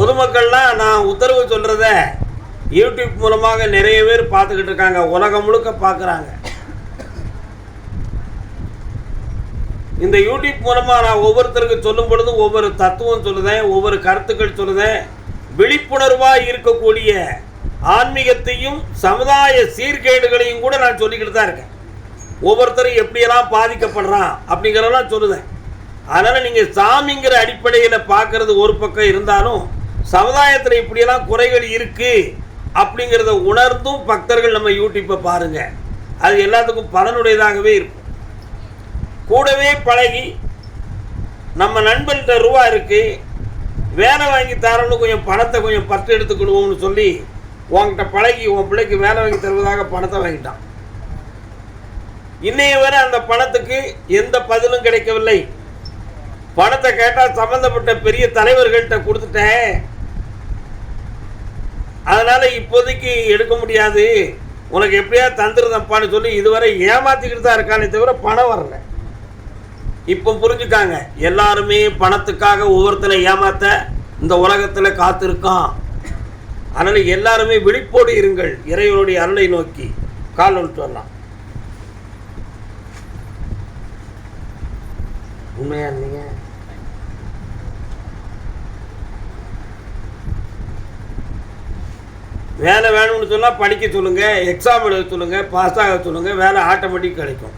பொதுமக்கள்லாம் நான் உத்தரவு சொல்கிறத யூடியூப் மூலமாக நிறைய பேர் பார்த்துக்கிட்டு இருக்காங்க, உலகம் முழுக்க பார்க்குறாங்க. இந்த யூடியூப் மூலமாக நான் ஒவ்வொருத்தருக்கு சொல்லும் பொழுது ஒவ்வொரு தத்துவம் சொல்லுதேன், ஒவ்வொரு கருத்துக்கள் சொல்லுதேன். விழிப்புணர்வாக இருக்கக்கூடிய ஆன்மீகத்தையும் சமுதாய சீர்கேடுகளையும் கூட நான் சொல்லிக்கிட்டு தான் இருக்கேன். ஒவ்வொருத்தரும் எப்படியெல்லாம் பாதிக்கப்படுறான் அப்படிங்கிறதெல்லாம் சொல்லுதேன். அதனால் நீங்கள் சாமிங்கிற அடிப்படையில் பார்க்குறது ஒரு பக்கம் இருந்தாலும் சமுதாயத்தில் இப்படியெல்லாம் குறைகள் இருக்குது அப்படிங்கிறத உணர்ந்தும் பக்தர்கள் நம்ம யூடியூப்பை பாருங்கள். அது எல்லாத்துக்கும் பலனுடையதாகவே இருக்கும். கூடவே பழகி நம்ம நண்பர்கிட்ட ரூபா இருக்குது, வேலை வாங்கி தரணும்னு கொஞ்சம் பணத்தை கொஞ்சம் பற்று எடுத்துக்கிடுவோம்னு சொல்லி உங்ககிட்ட பழகி உன் பிள்ளைக்கு வேலை வாங்கி தருவதாக பணத்தை வாங்கிட்டான். இன்னைய வரை அந்த பணத்துக்கு எந்த பதிலும் கிடைக்கவில்லை. பணத்தை கேட்டால் சம்பந்தப்பட்ட பெரிய தலைவர்கள்ட்ட கொடுத்துட்டேன், அதனால் இப்போதைக்கு எடுக்க முடியாது, உனக்கு எப்படியா தந்துருதப்பான்னு சொல்லி இதுவரை ஏமாற்றிக்கிட்டு தான் இருக்கானே தவிர பணம் வரல. இப்போ புரிஞ்சுக்காங்க, எல்லாருமே பணத்துக்காக ஒவ்வொருத்தரை ஏமாற்ற இந்த உலகத்தில் காத்திருக்கான். அதனால் எல்லாருமே விழிப்போடு இருங்கள். இறைவனுடைய அருளை நோக்கி கால் ஒன்று வரலாம். உண்மையா இருந்தீங்க? வேலை வேணும்னு சொன்னால் படிக்க சொல்லுங்கள், எக்ஸாம் எழுத சொல்லுங்கள், பாஸ் ஆக சொல்லுங்கள், வேலை ஆட்டோமேட்டிக் கிடைக்கும்.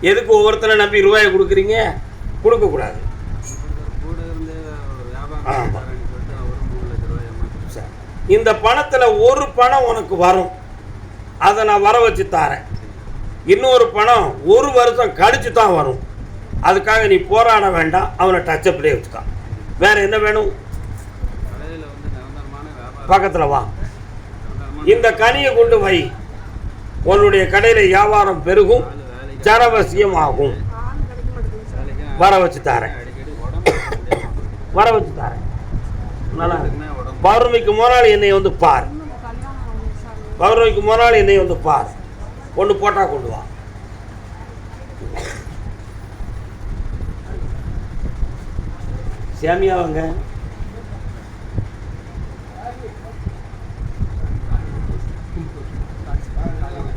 எதுக்கு ஒவ்வொருத்தரை நம்பி ரூபாயை கொடுக்குறீங்க? கொடுக்கக்கூடாது. இந்த பணத்தில் ஒரு பணம் உனக்கு வரும், அதை நான் வர வச்சு தாரேன். இன்னொரு பணம் ஒரு வருஷம் கழிச்சு தான் வரும். அதுக்காக நீ போராட வேண்டாம், அவனை டச்சப்லேயே வச்சுக்கான். வேற என்ன வேணும்? பக்கத்தில் வா, இந்த கனியை கொண்டு வை, உன்னுடைய கடையில் வியாபாரம் பெருகும், ஜனவசியம் ஆகும். வர வச்சு தாரேன், வர வச்சு தாரேன். நல்லா பௌர்ணமிக்கு முதல் என்னை வந்து பார், பௌர்ணமிக்கு முதல் என்னை வந்து பார். ஒன்று போட்டால் கொண்டு வா. சாமியாவங்க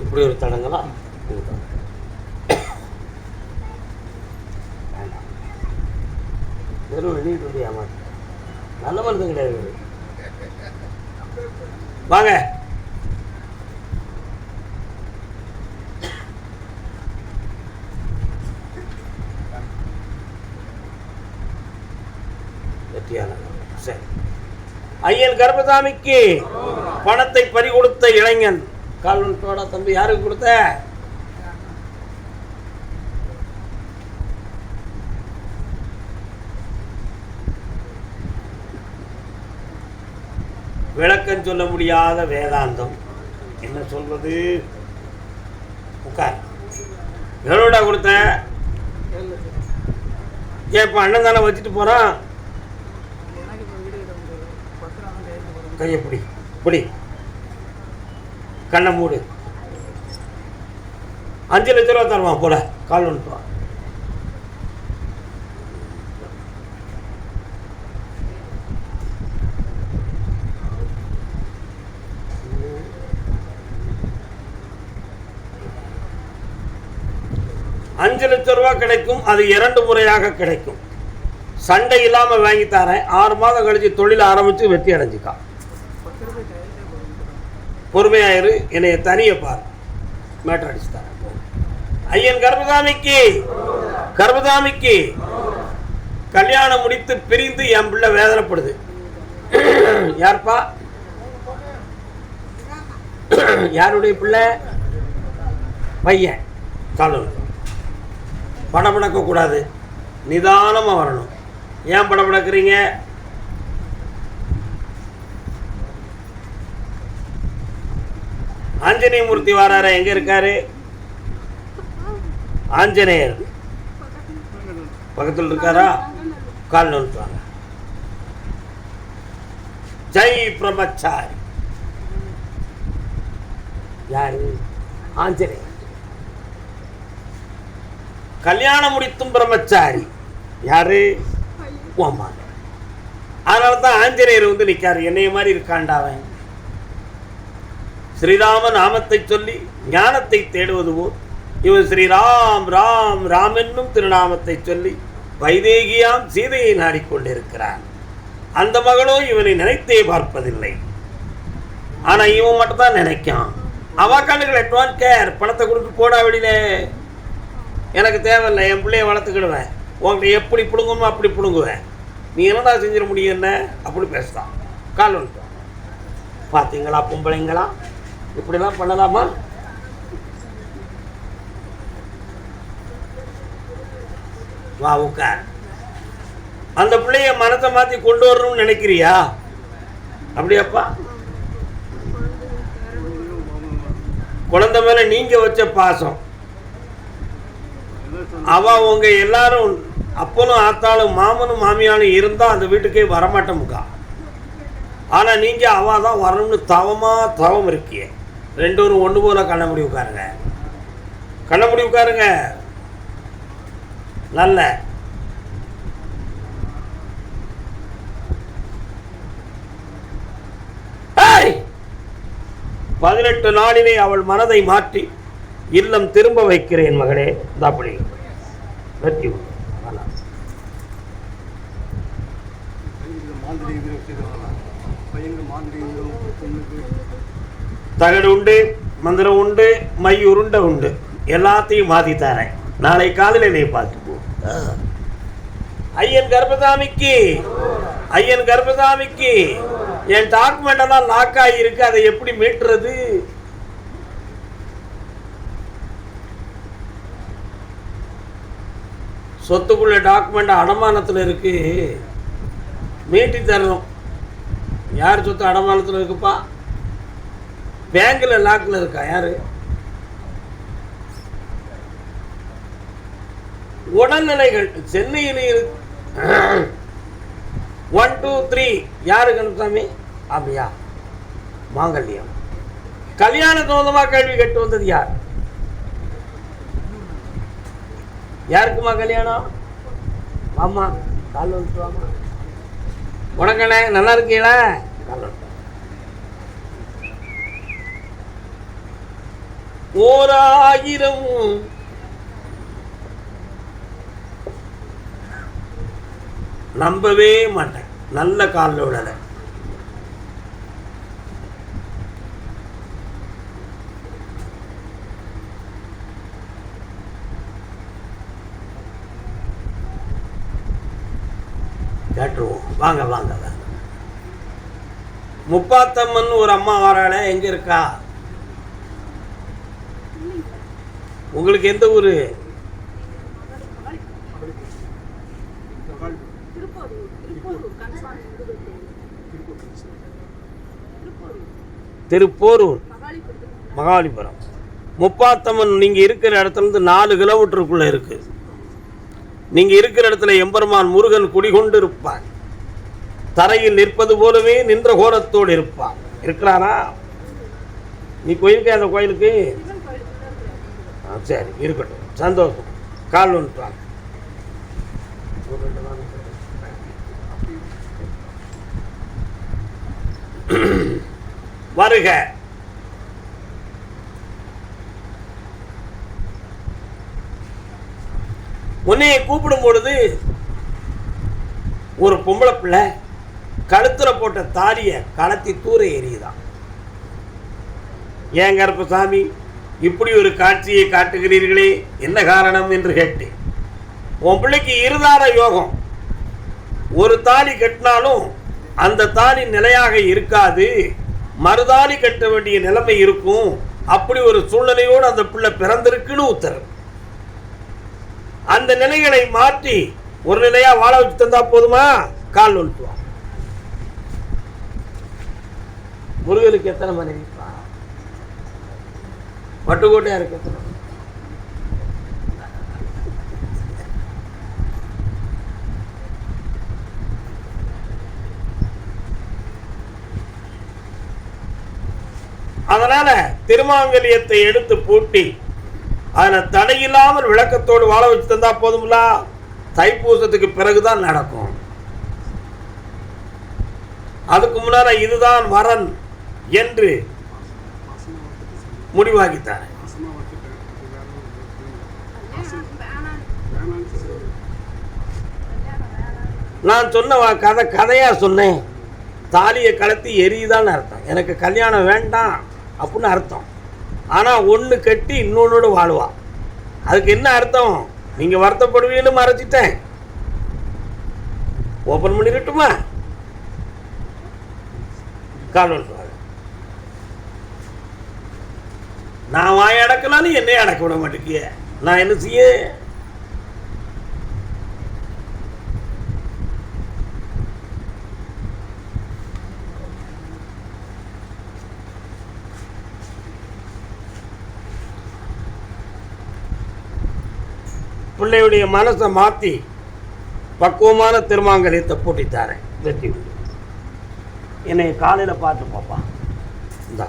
இப்படி ஒரு தடங்களா? வெறும் வெளியிட்டு வந்து ஏமாற்ற நல்ல மனது கிடையாது. வாங்க, சரி. ஐயன் கர்பசாமிக்கு பணத்தை பறி கொடுத்த இளைஞன் கால்வனத்தோட தம்பி யாருக்கு கொடுத்த? விளக்கம் சொல்ல முடியாத வேதாந்தம். என்ன சொல்வது? உட்கார். எவ்வளோடா கொடுத்த? இப்போ அண்ணன் தானே வச்சுட்டு போகிறான். கையை பிடி, பிடி, கண்ணை மூடு. 5 லட்ச ரூபா தருவான் போல. கால் ஒன்று ரூபா கிடைக்கும். அது 2 முறையாக கிடைக்கும். சண்டை இல்லாமல் வாங்கி தரேன். 6 மாதம் கழிச்சு தொழில் ஆரம்பித்து வெற்றி அடைஞ்சிக்கா. பொறுமையாயிரு, என்னைய தனியை பார், மேட்டர் அடிச்சு தரேன். ஐயன் கர்பசாமிக்கு, கர்பசாமிக்கு கல்யாணம் முடித்து பிரிந்து என் பிள்ளை வேதனைப்படுது. யார்ப்பா? யாருடைய பிள்ளை? பையன். காலம் படபடக்க கூடாது, நிதானமாக வரணும். ஏன் படபடக்கிறீங்க? ஆஞ்சநேய மூர்த்தி வாராரு. எங்க இருக்காரு? ஆஞ்சநேயர் பக்கத்தில் இருக்காரா? கால் நோட்டுவாங்க. ஜெய் பிரம்மச்சாரி. யாரு? ஆஞ்சநேயர். கல்யாணம் முடித்தும் பிரம்மச்சாரி. யாரு? அதனால தான் ஆஞ்சநேயர் வந்து நிற்காரு, என்னைய மாதிரி இருக்காண்டாவன். ஸ்ரீராம நாமத்தை சொல்லி ஞானத்தை தேடுவது போல் இவன் ஸ்ரீராம் ராம் ராம் என்னும் திருநாமத்தை சொல்லி வைதேகியாம் சீதையை நாடிக்கொண்டிருக்கிறான். அந்த மகளோ இவனை நினைத்தே பார்ப்பதில்லை. ஆனா இவன் மட்டும் தான் நினைக்கான். அவ கண்ணுகளை டோன்ட் கேர், பணத்தை கொடுத்து போடா வெளியில, எனக்கு தேவையில்லை, என் பிள்ளைய வளர்த்துக்கிடுவேன், உங்கள்கிட்ட எப்படி பிடுங்குமோ அப்படி பிடுங்குவேன், நீ என்னடா செஞ்சிட முடியும் என்ன அப்படி பேசுதான். கால் வந்துட்டோம். பார்த்தீங்களா பொம்பளைங்களா, இப்படிலாம் பண்ணலாமா? வா உட்கார். அந்த பிள்ளைய மனத்தை மாற்றி கொண்டு வரணும்னு நினைக்கிறியா? அப்படியாப்பா? குழந்தை மேல நீங்க வச்ச பாசம், அவ உங்க எல்லாரும் அப்பனும் ஆத்தாலும் மாமனும் மாமியாலும் இருந்தா அந்த வீட்டுக்கே வரமாட்டோமுக்கா. ஆனா நீங்க அவ தான் வரணும்னு தவம் இருக்கிய. ரெண்டு பேரும் ஒன்று போல கண்ணமுடி உட்காருங்க, கண்ணமுடி உட்காருங்க. நல்ல 18 நாளிலே அவள் மனதை மாற்றி இல்லம் திரும்ப வைக்கிறேன் மகளே. அப்படி வெற்றி தகடு உண்டு, மந்திரம் உண்டு, மை உருண்டை உண்டு, எல்லாத்தையும் மாத்தி தரேன். நாளை காலையில் நீ பார்த்துப்போ. ஐயன் கர்ப்பசாமிக்கு, ஐயன் கர்ப்பசாமிக்கு என் டாக்குமெண்ட் எல்லாம் லாக் ஆகியிருக்கு, அதை எப்படி மீட்டுறது? சொத்துக்குள்ள டாக்குமெண்ட் அடமானத்தில் இருக்கு, மீட்டி தரணும். யார் சொத்து அடமானத்தில் இருக்குப்பா? பேங்க்ல லாக்ல இருக்கா? யாரு? உடல்நிலைகள் சென்னையில் 1 2 3 யாரு கணசாமி? அப்படியா? மாங்கல்யம் கல்யாண சம்பந்தமா கேள்வி கேட்டு வந்தது யார்? யாருக்குமா கல்யாணம்? ஆமா, கால் வந்துட்டு வாமா. உனக்கண்ணே நல்லா இருக்கீங்களா? கால் வந்துட்டு. 1000 நம்பவே மாட்டேன். நல்ல காலில் விடலை. கேட்டுருவோம். வாங்க வாங்க வாங்க. முப்பாத்தம்மன் ஒரு அம்மா வராளே, எங்க இருக்கா? உங்களுக்கு எந்த ஊரு? திருப்போரூர், மகாலிபுரம். முப்பாத்தம்மன் நீங்க இருக்கிற இடத்துல இருந்து 4 கிலோமீட்டருக்குள்ள இருக்கு. நீங்க இருக்கிற இடத்துல எம்பெருமான் முருகன் குடிகொண்டு இருப்பார். தரையில் நிற்பது போலவே நின்ற கோலத்தோடு இருப்பார். இருக்கிறாரா? நீ கோயிலுக்கு, அந்த கோயிலுக்கு சரி இருக்கட்டும், சந்தோஷம். கால் வந்துட்டு வருக. உன்னையை கூப்பிடும் பொழுது ஒரு பொம்பளை பிள்ளை கழுத்துல போட்ட தாலிய கலத்தி தூர எறியுதான். ஏன் கருப்பசாமி இப்படி ஒரு காட்சியை காட்டுகிறீர்களே, என்ன காரணம் என்று கேட்டேன். உன் பிள்ளைக்கு இருதார யோகம். ஒரு தாலி கட்டினாலும் அந்த தாலி நிலையாக இருக்காது, மறுதாலி கட்ட வேண்டிய நிலைமை இருக்கும். அப்படி ஒரு சூழ்நிலையோடு அந்த பிள்ளை பிறந்திருக்குன்னு உத்தரவு. அந்த நிலைகளை மாற்றி ஒரு நிலையா வாழ வச்சு தந்தா போதுமா? கால் ஒழுத்துவான். முருகனுக்கு எத்தனை மனைவி? பட்டுக்கோட்டையா இருக்கு. அதனால திருமாங்கல்யத்தை எடுத்து பூட்டி அதுல தடையில்லாமல் விளக்கத்தோடு வாழ வச்சு தந்தா போதும்ல. தைப்பூசத்துக்கு பிறகுதான் நடக்கும். அதுக்கு முன்னால இதுதான் வரன் என்று முடிவாகித்தார். நான் சொன்ன கதையா சொன்னேன். தாலியை கலத்தி எரியுதான்னு அர்த்தம். எனக்கு கல்யாணம் வேண்டாம் அப்படின்னு அர்த்தம். ஆனால் ஒன்று கட்டி இன்னொன்னோடு வாழ்வா. அதுக்கு என்ன அர்த்தம்? நீங்கள் வருத்தப்படுவீன்னு மறைச்சிட்டேன். ஓப்பன் பண்ணிடட்டுமா? கால் நான் வாய் அடக்கலான்னு என்னையே அடக்க விட மாட்டேங்கிய. நான் என்ன செய்ய? பிள்ளையுடைய மனசை மாற்றி பக்குவமான திருமாங்கலியத்தை பூட்டித்தாரேன். வெற்றி என்னை காலையில் பார்த்து பாப்பா. இந்த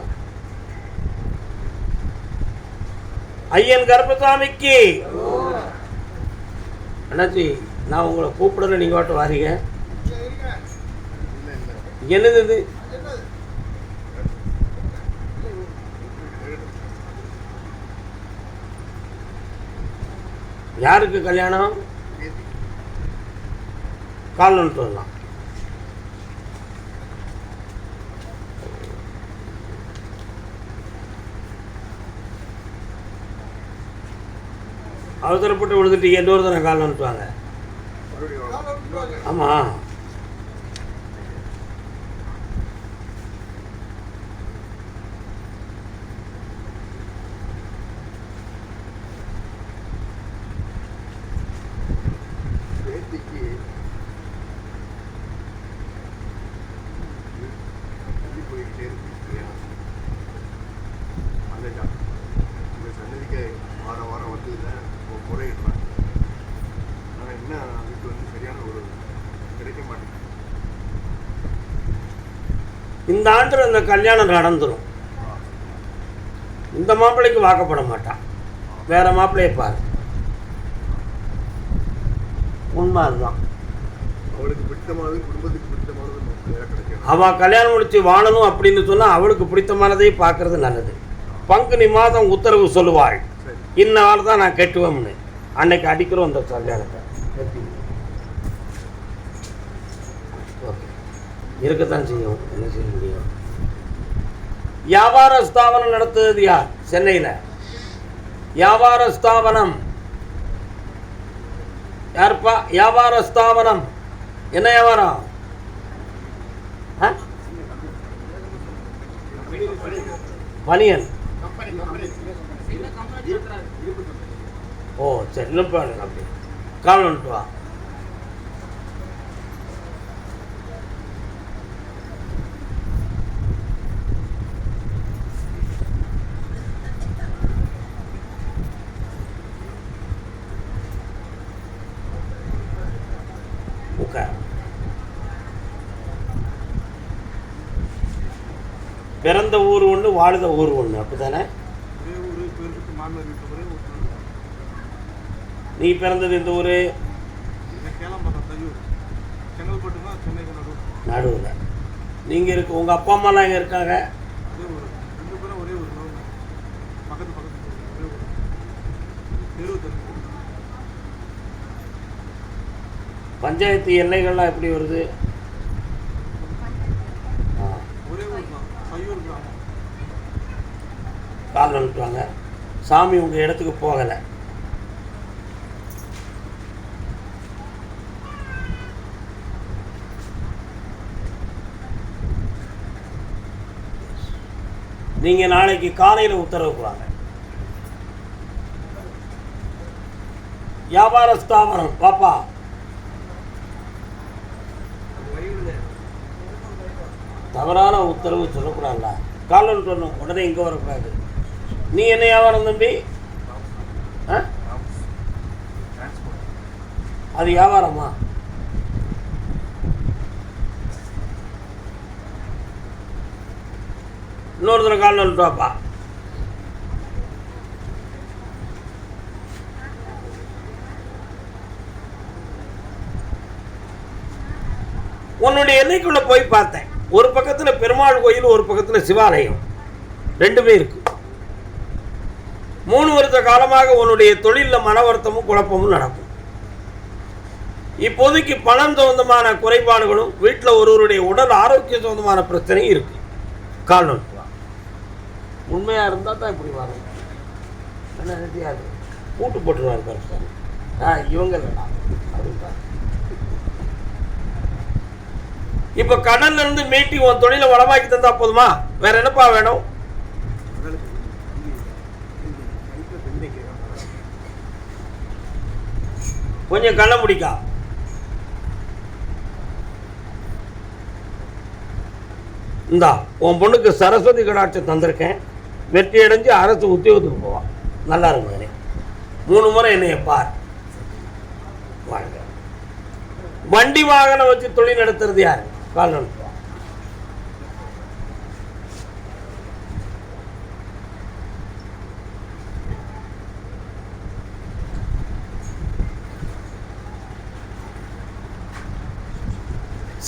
ஐயன் கருப்பசாமிக்கு அண்ணாச்சி, நான் உங்களை கூப்பிடல, நீங்கள் வாட்டு வாரீங்க. என்னது இது? யாருக்கு கல்யாணம்? கால்னு சொல்லலாம். அவசரப்பட்டு விழுந்துட்டு இன்னொரு தடவை கால் அனுப்புவாங்க. ஆமாம், இந்த ஆண்டு அந்த கல்யாணம் நடந்துடும். இந்த மாப்பிள்ளைக்கு வாக்கப்பட மாட்டான், வேற மாப்பிள்ளையை பாரு. உண்மை அதுதான். அவளுக்கு பிடித்தமானது, குடும்பத்துக்கு பிடித்தமானது அவள் கல்யாணம் முடிச்சு வாழணும் அப்படின்னு சொன்னால் அவளுக்கு பிடித்தமானதை பார்க்கறது நல்லது. பங்குனி மாதம் உத்தரவு சொல்லுவாள், இந்நாள் தான் நான் கட்டுவேன்னு. அன்னைக்கு அடிக்கிறோம் அந்த கல்யாணத்தை. இருக்கத்தான் செய்யும், என்ன செய்ய முடியும்? வியாபார ஸ்தாபனம் நடத்துவது யார்? சென்னையில் வியாபார ஸ்தாபனம் யாருப்பா? வியாபார ஸ்தாபனம் என்ன வியாபாரம்? பனியன். ஓ சரி, அப்படி கால் வந்துட்டு வா. பிறந்த ஊர் ஒன்று, வாழுத ஊர் ஒன்று, அப்படித்தானே? நீ பிறந்தது இந்த ஊர்? நடுவில். நீங்கள் இருக்கு, உங்கள் அப்பா அம்மாலாம் எங்கே இருக்காங்க? பஞ்சாயத்து எல்லைகள்லாம் எப்படி வருது? கால் அனுப்புவாங்க. சாமி உங்கள் இடத்துக்கு போகலை. நீங்கள் நாளைக்கு காலையில் உத்தரவு வாங்க. வியாபார ஸ்தாபனம் பாப்பா. தவறான உத்தரவு சொல்லக்கூடாதுல்ல. காலன்னு சொல்லணும், உடனே இங்கே வரக்கூடாது. நீ என்ன வியாபாரம் தம்பி? அது வியாபாரமா? இன்னொருத்தர கால் வந்துட்டுவாப்பா. உன்னுடைய எல்லைக்குள்ள போய் பார்த்தேன். ஒரு பக்கத்தில் பெருமாள் கோயில், ஒரு பக்கத்தில் சிவாலயம், ரெண்டுமே இருக்கு. 3 வருஷ காலமாக உன்னுடைய தொழிலில் மன வருத்தமும் குழப்பமும் நடக்கும். இப்போதைக்கு பணம் சம்பந்தமான குறைபாடுகளும், வீட்டில் ஒருவருடைய உடல் ஆரோக்கிய சம்பந்தமான பிரச்சனையும் இருக்கு. கால் நோட்டுவா உண்மையா இருந்தா தான் இப்படி வரும். என்ன நினையாது கூட்டு போட்டுருவாரு கருத்து. இவங்க இல்லைடா அப்படின்றாங்க. இப்ப கடல்ல இருந்து மீட்டி உன் தொழிலை வளமாக்கி தந்தா போதுமா? வேற என்னப்பா வேணும்? கொஞ்சம் கண்ண முடிக்கா. இந்தா உன் பொண்ணுக்கு சரஸ்வதி கடாட்சி தந்திருக்கேன். வெற்றி அடைஞ்சு அரசு உத்தியோகத்துக்கு போவான். நல்லா இருக்கும். 3 முறை என்னைய பார். வண்டி வாகனம் வச்சு தொழில் நடத்துறது யாரு? கால் நோட்டுவா.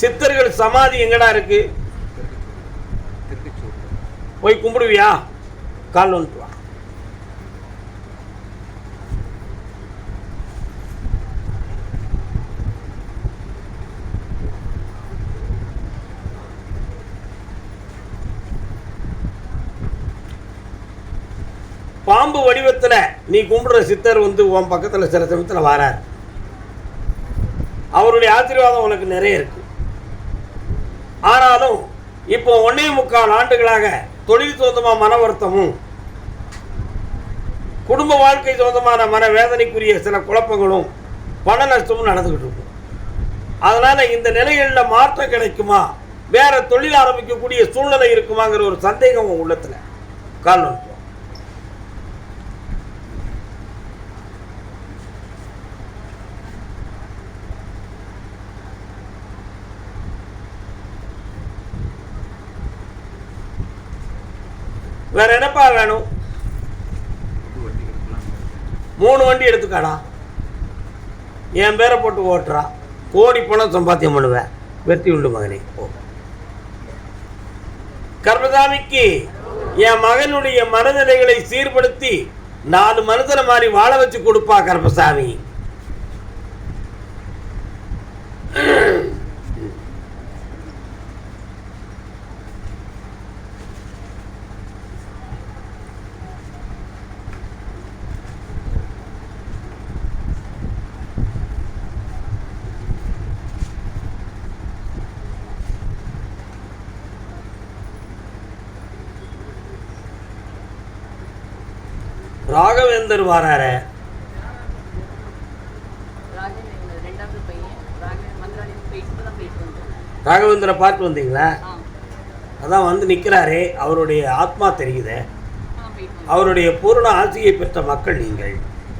சித்தர்கள் சமாதி எங்கடா இருக்கு? போய் கும்பிடுவியா? கால் நோட்டுவா. பாம்பு வடிவத்தில் நீ கும்பிடுற சித்தர் உன் பக்கத்தில் சில சமயத்தில் வரார். அவருடைய ஆசீர்வாதம் உனக்கு நிறைய இருக்கு. ஆனாலும் இப்போ 1.25 ஆண்டுகளாக தொழில் சொந்தமாக மன வருத்தமும், குடும்ப வாழ்க்கை சொந்தமான மன வேதனைக்குரிய சில குழப்பங்களும், பண நஷ்டமும் நடந்துகிட்டு இருக்கும். அதனால இந்த நிலைகளில் மாற்றம் கிடைக்குமா, வேற தொழில் ஆரம்பிக்கக்கூடிய சூழ்நிலை இருக்குமாங்கிற ஒரு சந்தேகம் உன் உள்ளத்துல. கால் நோட்டு. வேற என்னப்பா வேணும்? 3 வண்டி எடுத்துக்காடா. என் பேரை போட்டு ஓட்டுறா. கோடி பணம் சம்பாத்தியம் பண்ணுவேன். வெற்றி உண்டு மகனே. கர்மசாமிக்கு என் மகனுடைய மனநிலைகளை சீர்படுத்தி 4 மனுஷனை மாதிரி வாழ வச்சு கொடுப்பா கர்மசாமி. ராகவேந்தர் வாரார. ராகவேந்தரை பார்த்து வந்தீங்களா? அதான் வந்து நிற்கிறாரே, அவருடைய ஆத்மா தெரியுது. அவருடைய பூர்ண ஆசையை பெற்ற மக்கள் நீங்கள்.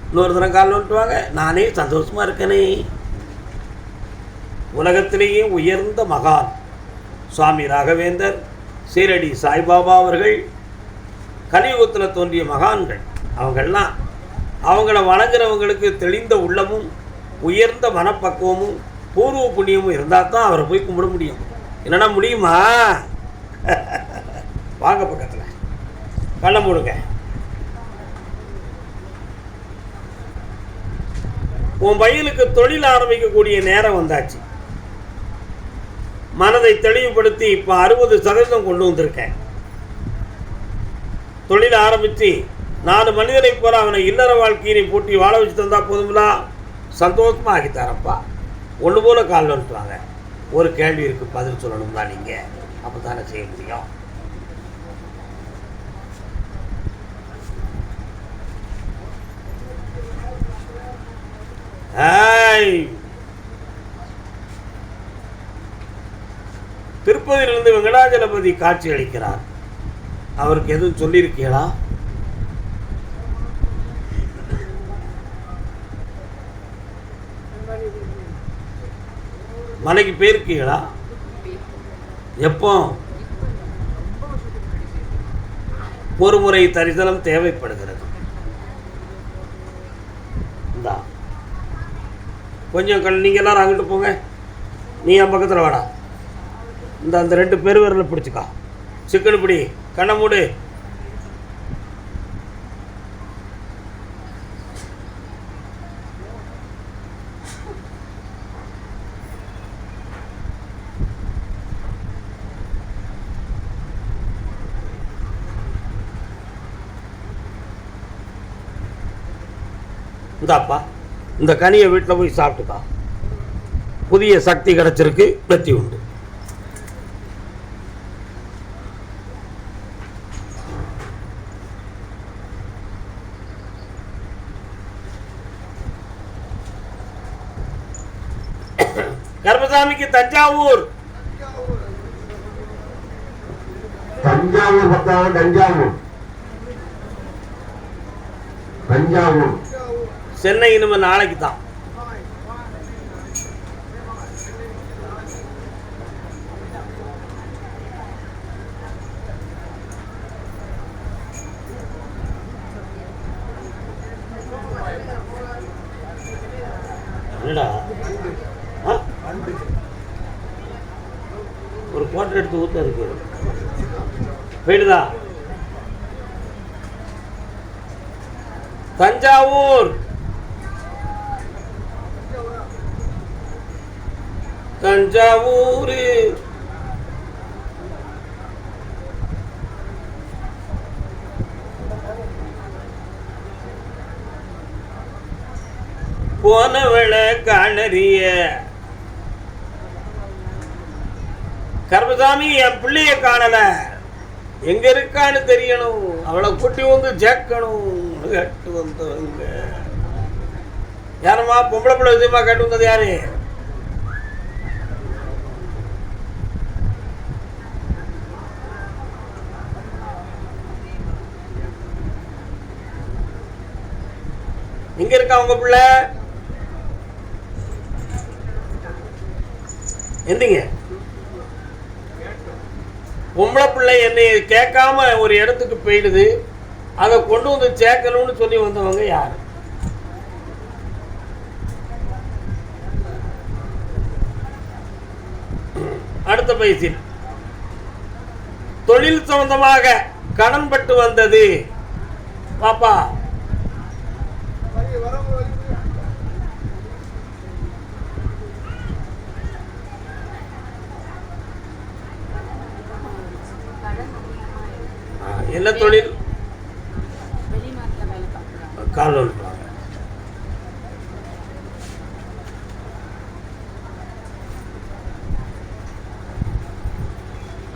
இன்னொரு தினம் கால் நோட்டுவாங்க. நானே சந்தோஷமா இருக்கனே. உலகத்திலேயே உயர்ந்த மகான் சுவாமி ராகவேந்தர், சீரடி சாய்பாபா அவர்கள் கலியுகத்தில் தோன்றிய மகான்கள். அவங்கெல்லாம் அவங்கள வணங்குறவங்களுக்கு தெளிந்த உள்ளமும், உயர்ந்த மனப்பக்குவமும், பூர்வ புண்ணியமும் இருந்தால் தான் அவரை போய் கும்பிட முடியும். என்னன்னா முடியுமா? வாங்க பக்கத்தில் கண்ண மூடுங்க. உன் பையனுக்கு தொழில் ஆரம்பிக்கக்கூடிய நேரம் வந்தாச்சு. மனதை தெளிவுபடுத்தி இப்போ 60% கொண்டு வந்திருக்கேன். தொழில் ஆரம்பித்து 4 மனிதனை போல அவனை இல்லற வாழ்க்கையை போட்டி வாழ வச்சு தந்தா போதுங்களா? சந்தோஷமாக ஆகித்தாரப்பா. ஒன்று போல கால் வந்துட்டுவாங்க. ஒரு கேள்வி இருக்கு, பதில் சொல்லணும்னா நீங்கள் அப்போ தானே செய்ய முடியும். திருப்பதியிலிருந்து வெங்கடாஜலபதி காட்சி அளிக்கிறார். அவருக்கு எதுவும் சொல்லியிருக்கீங்களா? மலைக்கு போயிருக்கீங்களா? எப்போ? ஒரு முறை தரிசனம் தேவைப்படுகிறது. கொஞ்சம் நீங்க எல்லாரும் அங்கிட்டு போங்க. நீ என் பக்கத்தில் வாடா. அந்த 2 பெருவிரலை பிடிச்சிக்கா. சிக்கன் பிடி, கண்ணை மூடு. இந்தாப்பா, இந்த கனியை வீட்டில் போய் சாப்பிட்டுக்கா. புதிய சக்தி கிடைச்சிருக்கு, வெற்றி உண்டு. கர்மசாமிக்கு தஞ்சாவூர். சென்னை இனிமே நாளைக்கு தான். என்னடா ஒரு குவார்டர் எடுத்து ஊத்த இருக்கு போயிடுதா. தஞ்சாவூர் தஞ்சாவூர் போனவள காணறிய. கர்மசாமி என் பிள்ளைய காணல, எங்க இருக்கான்னு தெரியணும், அவளை கூட்டி வந்து சேர்க்கணும். கேட்டு வந்தவங்க யாரம்மா? பொம்பளை பிள்ளை விஷயமா கேட்டு வந்தது யாரு? எங்க இருக்கா உங்க பிள்ளை? எந்திங்க. பொம்பளை பிள்ளை என்னை கேட்காம ஒரு இடத்துக்கு போயிடுது, அதை கொண்டு வந்து சேர்க்கணும்னு சொல்லி வந்தவங்க யாரு? அடுத்த பயிற்சி தொழில் சம்பந்தமாக கடன் பட்டு வந்தது. பாப்பா என்ன தொழில்? கால்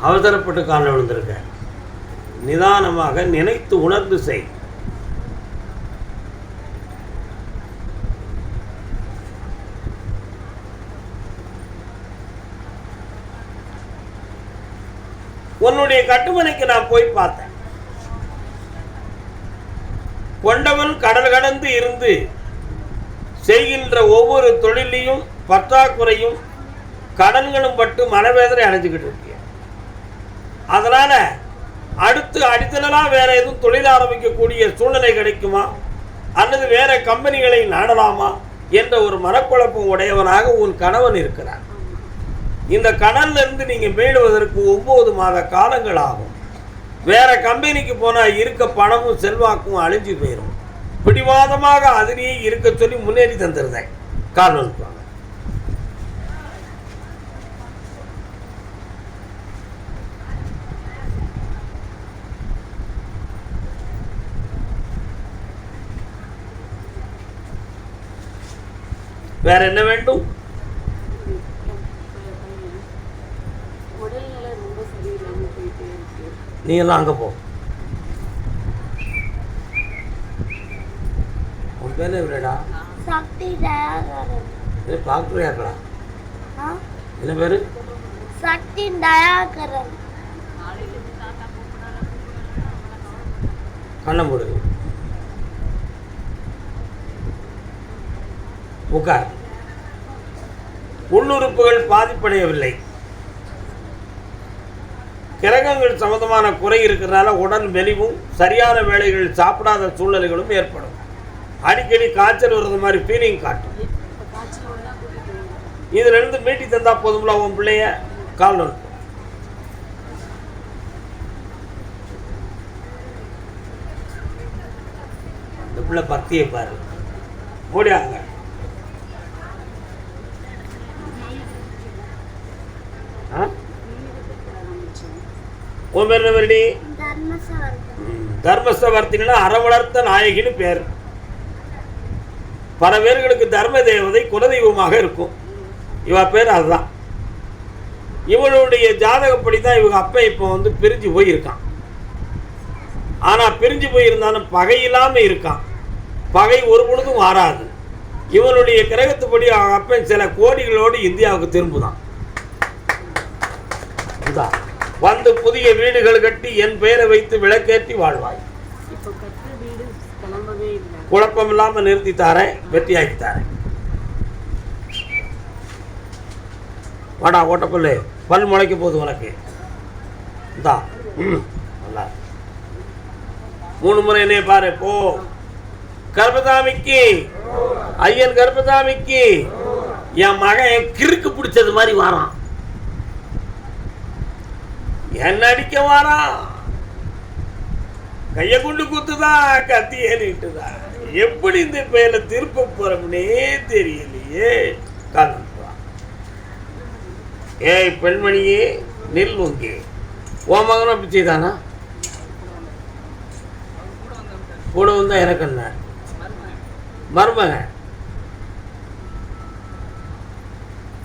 அவசரப்பட்டு காலில் விழுந்திருக்க. நிதானமாக நினைத்து உணர்ந்து செய். உன்னுடைய கட்டுமனைக்கு நான் போய் பார்த்தேன். கொண்டவன் கடல் கடந்து இருந்து செய்கின்ற ஒவ்வொரு தொழிலையும் பற்றாக்குறையும் கடன்களும் பட்டு மனவேதனை அடைஞ்சுக்கிட்டு இருக்க. அதனால அடுத்து அடித்தலா வேற எதுவும் தொழில் ஆரம்பிக்கக்கூடிய சூழ்நிலை கிடைக்குமா அல்லது வேற கம்பெனிகளை நாடலாமா என்ற ஒரு மனக்குழப்பம் உடையவனாக உன் கணவன் இருக்கிறார். இந்த கடன்ல இருந்து நீங்க மீளுவதற்கு 9 மாத காலங்கள் ஆகும். வேற கம்பெனிக்கு போனா இருக்க பணமும் செல்வாக்கும் அழிஞ்சு போயிடும். பிடிவாதமாக அதிலேயே இருக்க சொல்லி முன்னேறி தந்துருந்தேன். காரணம் வேற என்ன வேண்டும்? நீ எல்லாம் அங்க போ. உன் பேர் எப்படிடா? சக்தி தயாகரன். டாக்டர் யாருடா? என்ன பேரு? சக்தி தயாகரன். கண்ண மூடு. உட்கார். உள்ளுறுப்புகள் பாதிப்படையவில்லை. கிரகங்கள் சம்பந்தமான குறை இருக்கிறதுனால உடல் மெலிவும் சரியான வேளைகளில் சாப்பிடாத சூழ்நிலைகளும் ஏற்படும். அடிக்கடி காய்ச்சல் வர்றது மாதிரி ஃபீலிங் காட்டும். இதுல இருந்து மீட்டி தந்தா போதும்ல உன் பிள்ளைய. கால் பிள்ளை பக்தியை பாரு. ஓடியாங்க. உன் பேர் என்ன பேருடி? தர்மசவர்த்தினா அறவளர்த்த நாயகின்னு பேர். பல பேர்களுக்கு தர்ம தேவதை குலதெய்வமாக இருக்கும். இவ பேர் அதுதான். இவனுடைய ஜாதகப்படி தான் இவங்க அப்பா இப்போ வந்து பிரிஞ்சு போயிருக்கான். ஆனால் பிரிஞ்சு போயிருந்தாலும் பகை இல்லாமல் இருக்கான். பகை ஒரு பொழுதும் மாறாது. இவனுடைய கிரகத்துப்படி அவங்க அப்பா சில கோடிகளோடு இந்தியாவுக்கு திரும்புதான். வந்து புதிய வீடுகள் கட்டி என் பெயரை வைத்து விளக்கேற்றி வாழ்வாய். குழப்பம் இல்லாம நிறுத்தி தாரேன், வெற்றியாக்கி தாரேன். வாடா ஓட்டப்பல்லு, பல் முளைக்க போகுது உனக்கு. இந்தா நல்லா 3 முறை என்னைய பாரு. போ. கர்பதாமிக்கு ஐயன் கர்பதாமிக்கு. என் மகன் கிறுக்கு பிடிச்சது மாதிரி வாரான். என்ன அடிக்க வாரான். கைய கொண்டு குத்துதான், கத்தியே நீட்டுதான். எப்படி இந்த பேரை திருப்ப போறோம்னே தெரியலையே. ஏய் பெண்மணியே, நெல் உங்கே உன் மகனும் அப்படி செய்தானா? கூட வந்தா எனக்கு என்ன மருமகன்.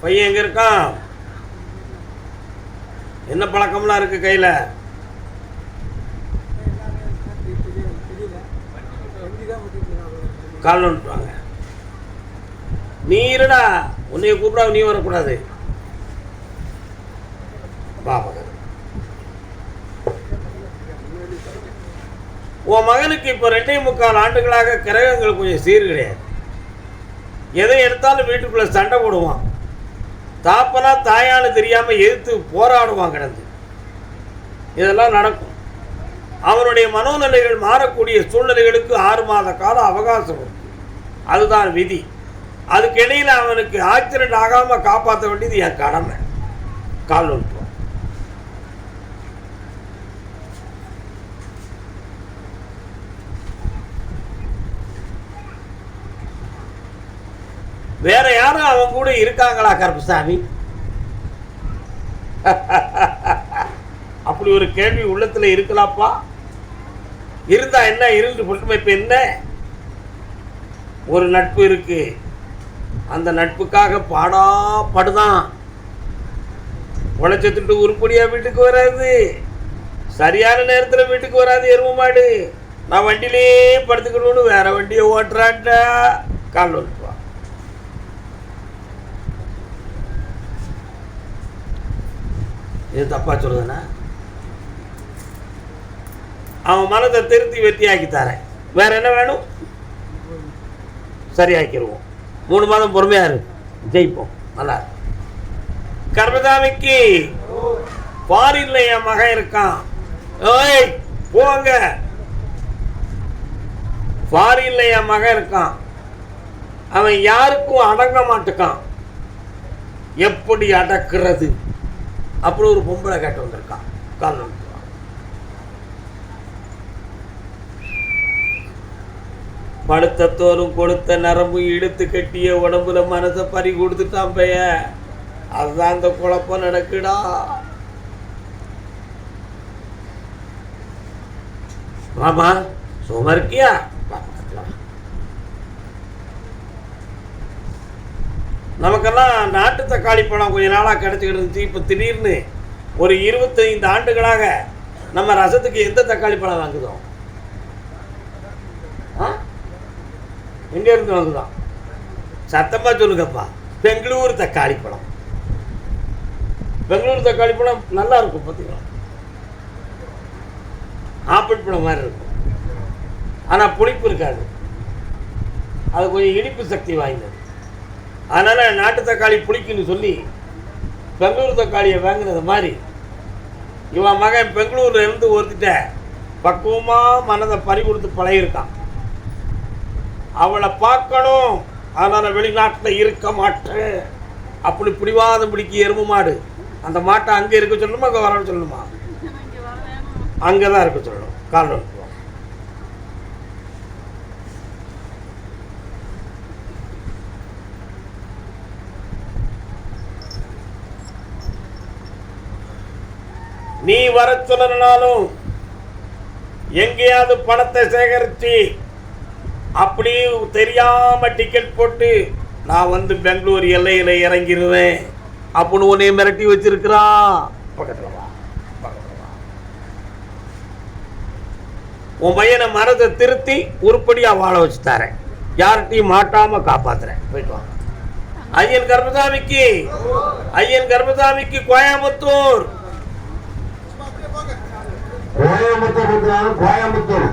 பையன் எங்க இருக்கான்? என்ன பழக்கம்லாம் இருக்கு கையில? கால் நோட்டுவாங்க. நீ இருடா, உன்னைய கூப்பிடாம நீ வரக்கூடாது. உன் மகனுக்கு இப்போ 2.25 ஆண்டுகளாக கிரகங்கள் கொஞ்சம் சீர் கிடையாது. எதை எடுத்தாலும் வீட்டுக்குள்ள சண்டை போடுவான். தாப்பனா தாயானு தெரியாம எதிர்த்து போராடுவான் கிடந்து. இதெல்லாம் நடக்கும். அவனுடைய மனோநிலைகள் மாறக்கூடிய சூழ்நிலைகளுக்கு 6 மாத கால அவகாசம் இருக்கு. அதுதான் விதி. அதுக்கு இடையில் அவனுக்கு ஆக்சிடென்ட் ஆகாம காப்பாற்ற வேண்டியது என் கடமை. கால் நோட்டுவான். வேற யாரும் அவன் கூட இருக்காங்களா கருப்பசாமி? அப்படி ஒரு கேள்வி உள்ளத்துல இருக்கலாப்பா. இருந்தா என்ன, இருந்து மட்டுமே. இப்ப என்ன, ஒரு நட்பு இருக்கு. அந்த நட்புக்காக பாடாப்படுதான். உழைச்சத்துட்டு உருப்படியா வீட்டுக்கு வராது. சரியான நேரத்தில் வீட்டுக்கு வராது. எரும மாடு நான் வண்டியிலே படுத்துக்கணும்னு வேற வண்டியை ஓட்டுறான்டா. கால் நோட்டுவான். இது தப்பா சொல்லுதுன்னா அவன் மனதை திருத்தி வெற்றியாக்கி தரேன். வேற என்ன வேணும்? சரியாக்கிடுவோம். 3 மாதம் பொறுமையா இரு, ஜெயிப்போம். நல்லா கர்மதாமிக்கு ஃபாரின்ல என் மகன் இருக்கான். ஓய் போங்க. ஃபாரின்ல என் மகன் இருக்கான். அவன் யாருக்கும் அடங்க மாட்டுக்கான். எப்படி அடக்குறது? அப்படி ஒரு பொம்பளை கேட்டு வந்திருக்கான். கால் படுத்த தோறும் கொடுத்த நரம்பு இழுத்து கட்டிய உடம்புல மனசை பறி கொடுத்துட்டான் பைய. அதுதான் அந்த குழப்பம் நடக்குடா. மாமா சும்மா இருக்கியா? நமக்கெல்லாம் நாட்டு தக்காளி பழம் கொஞ்ச நாளாக கிடச்சிக்கிட்டு இருந்துச்சு. இப்போ திடீர்னு ஒரு 25 ஆண்டுகளாக நம்ம ரசத்துக்கு எந்த தக்காளி பழம் வாங்குதோம்? எங்கேருந்து வாங்குதோம்? சத்தமாக சொல்லுங்கப்பா. பெங்களூர் தக்காளி பழம். பெங்களூர் தக்காளி பழம் நல்லா இருக்கும். பார்த்தீங்களா, ஆப்பிள் பழம் மாதிரி இருக்கும். ஆனால் புளிப்பு இருக்காது. அது கொஞ்சம் இனிப்பு சக்தி வாய்ந்தது. அதனால் நாட்டு தக்காளி புளிக்குன்னு சொல்லி பெங்களூர் தக்காளியை வாங்கினது மாதிரி இவன் மகன் பெங்களூரில் இருந்து ஒருத்திட்ட பக்குவமாக மனதை பறி கொடுத்து பழகிருக்கான். அவளை பார்க்கணும், அதனால் வெளிநாட்டில் இருக்க மாட்டேன் அப்படி பிடிவாதம் பிடிக்க எரும மாடு. அந்த மாட்டை அங்கே இருக்க சொல்லணுமா, அங்கே வர சொல்லணுமா? அங்கே தான் இருக்க சொல்லணும். கால் நோட்டுவோம். நீ வர சொல்லனாலும் எங்கேயாவது பணத்தை சேகரித்து அப்படி தெரியாம டிக்கெட் போட்டு நான் வந்து பெங்களூர் எல்லையில் இறங்கிடுவேன் அப்படின்னு உன்னை மிரட்டி வச்சிருக்கிறான். பக்கத்தில் வா, பக்கத்தில் வா. உன் பையனை மனதை திருத்தி உருப்படியா வாழ வச்சு தரேன், யார்கிட்டையும் மாட்டாம காப்பாத்துறேன். போயிட்டு வா. ஐயன் கர்மசாமிக்கு, ஐயன் கர்மசாமிக்கு கோயம்புத்தூர். கோயம்புத்தூர்